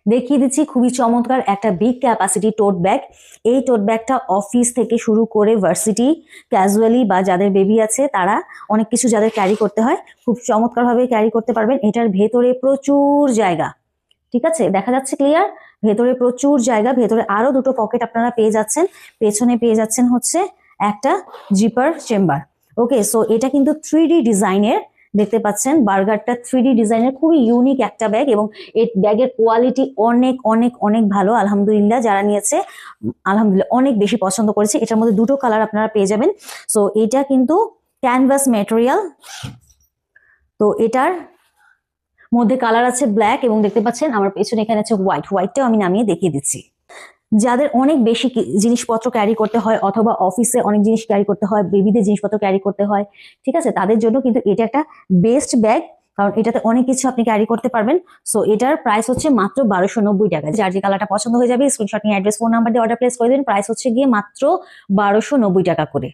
দেখিয়ে দিচ্ছি খুবই চমৎকার একটা বিগ ক্যাপাসিটি টোট ব্যাগ। এই টোট ব্যাগটা অফিস থেকে শুরু করে ভার্সিটি, ক্যাজুয়ালি বা যাদের বেবি আছে তারা অনেক কিছু যাদের ক্যারি করতে হয় খুব চমৎকারভাবে ক্যারি করতে পারবেন। এটার ভেতরে প্রচুর জায়গা, ঠিক আছে, দেখা যাচ্ছে ক্লিয়ার? ভেতরে প্রচুর জায়গা, ভেতরে আরো দুটো পকেট আপনারা পেয়ে যাচ্ছেন, পেছনে পেয়ে যাচ্ছেন হচ্ছে একটা জিপার চেম্বার। ওকে, সো এটা কিন্তু 3D ডিজাইনের, দেখতে পাচ্ছেন বার্গারটা 3D ডিজাইনের, খুবই ইউনিক একটা ব্যাগ এবং এই ব্যাগের কোয়ালিটি অনেক অনেক অনেক ভালো। আলহামদুলিল্লাহ, যারা নিয়েছে আলহামদুলিল্লাহ অনেক বেশি পছন্দ করেছে। এটার মধ্যে দুটো কালার আপনারা পেয়ে যাবেন। সো এটা কিন্তু ক্যানভাস ম্যাটেরিয়াল, তো এটার মধ্যে কালার আছে ব্ল্যাক এবং দেখতে পাচ্ছেন আমার পেছনে এখানে আছে হোয়াইট। হোয়াইটটাও আমি নামিয়ে দেখিয়ে দিচ্ছি। যাদের অনেক বেশি জিনিসপত্র ক্যারি করতে হয় অথবা অফিসে অনেক জিনিস ক্যারি করতে হয়, বেবিদের জিনিসপত্র ক্যারি করতে হয়, ঠিক আছে, তাদের জন্য কিন্তু এটা একটা বেস্ট ব্যাগ, কারণ এটাতে অনেক কিছু আপনি ক্যারি করতে পারবেন। সো এটার প্রাইস হচ্ছে মাত্র 1290 টাকা। যার যে কালারটা পছন্দ হয়ে যাবে স্ক্রিনশট নিয়ে অ্যাড্রেস ফোন নাম্বার দিয়ে অর্ডার প্লেস করে দিন। প্রাইস হচ্ছে গিয়ে মাত্র 1290 টাকা করে।